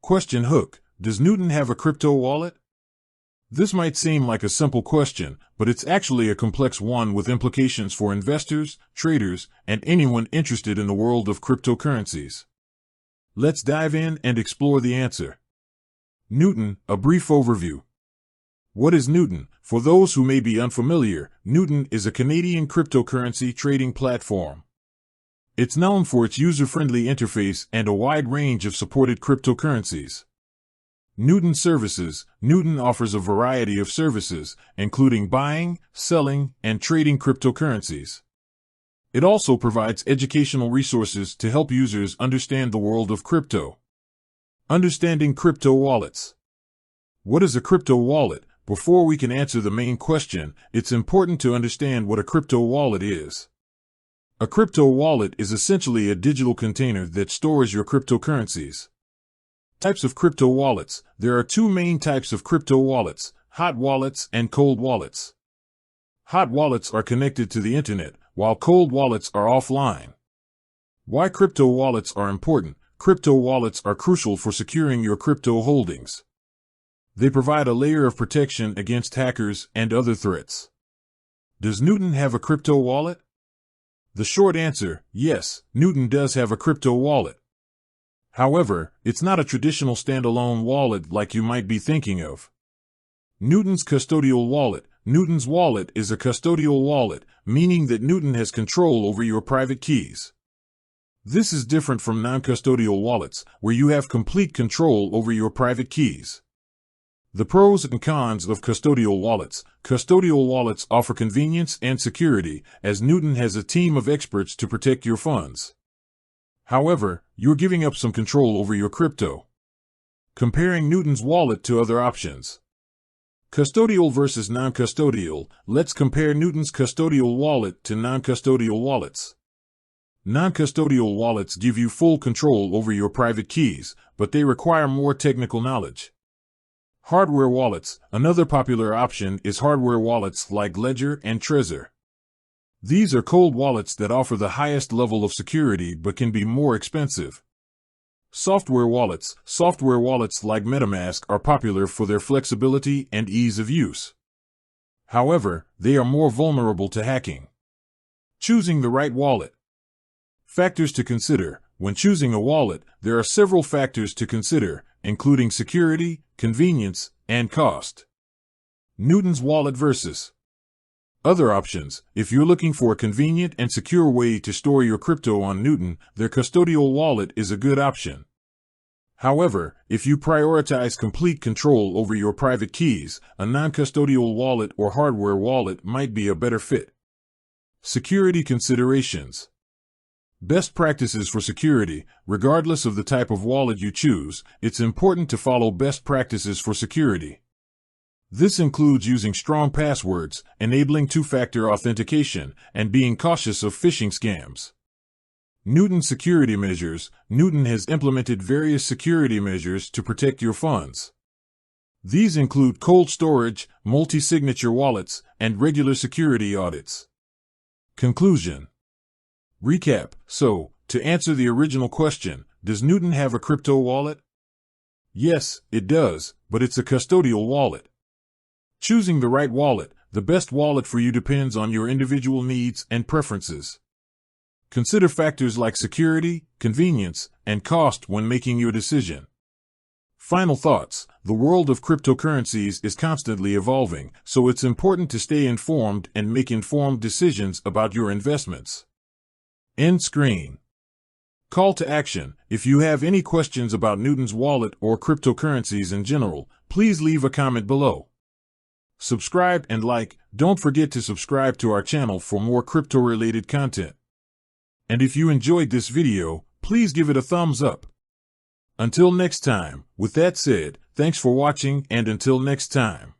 Question hook: does Newton have a crypto wallet? This might seem like a simple question, but it's actually a complex one with implications for investors, traders, and anyone interested in the world of cryptocurrencies. Let's dive in and explore the answer. Newton, a brief overview. What is Newton? For those who may be unfamiliar, Newton is a Canadian cryptocurrency trading platform. It's known for its user-friendly interface and a wide range of supported cryptocurrencies. Newton Services. Newton offers a variety of services, including buying, selling, and trading cryptocurrencies. It also provides educational resources to help users understand the world of crypto. Understanding crypto wallets. What is a crypto wallet? Before we can answer the main question, it's important to understand what a crypto wallet is. A crypto wallet is essentially a digital container that stores your cryptocurrencies. Types of crypto wallets. There are two main types of crypto wallets: hot wallets and cold wallets. Hot wallets are connected to the internet, while cold wallets are offline. Why crypto wallets are important? Crypto wallets are crucial for securing your crypto holdings. They provide a layer of protection against hackers and other threats. Does Newton have a crypto wallet? The short answer: yes, Newton does have a crypto wallet. However, it's not a traditional standalone wallet like you might be thinking of. Newton's custodial wallet. Newton's wallet is a custodial wallet, meaning that Newton has control over your private keys. This is different from non-custodial wallets, where you have complete control over your private keys. The pros and cons of custodial wallets. Custodial wallets offer convenience and security, as Newton has a team of experts to protect your funds. However, you're giving up some control over your crypto. Comparing Newton's wallet to other options. Custodial versus non-custodial. Let's compare Newton's custodial wallet to non-custodial wallets. Non-custodial wallets give you full control over your private keys, but they require more technical knowledge. Hardware wallets. Another popular option is hardware wallets like Ledger and Trezor. These are cold wallets that offer the highest level of security but can be more expensive. Software wallets. Software wallets like MetaMask are popular for their flexibility and ease of use. However, they are more vulnerable to hacking. Choosing the right wallet. Factors to consider. When choosing a wallet, there are several factors to consider, including security, convenience, and cost. Newton's wallet versus other options. If you're looking for a convenient and secure way to store your crypto on Newton, their custodial wallet is a good option. However, if you prioritize complete control over your private keys, a non-custodial wallet or hardware wallet might be a better fit. Security considerations. Best practices for security. Regardless of the type of wallet you choose, it's important to follow best practices for security. This includes using strong passwords, enabling two-factor authentication, and being cautious of phishing scams. Newton security measures. Newton has implemented various security measures to protect your funds. These include cold storage, multi-signature wallets, and regular security audits. Conclusion. Recap. So, to answer the original question, does Newton have a crypto wallet? Yes, it does, but it's a custodial wallet. Choosing the right wallet. The best wallet for you depends on your individual needs and preferences. Consider factors like security, convenience, and cost when making your decision. Final thoughts. The world of cryptocurrencies is constantly evolving, so it's important to stay informed and make informed decisions about your investments. End screen. Call to action. If you have any questions about Newton's wallet or cryptocurrencies in general, please leave a comment below. Subscribe and like. Don't forget to subscribe to our channel for more crypto-related content. And if you enjoyed this video, please give it a thumbs up. Until next time, with that said, thanks for watching, and until next time.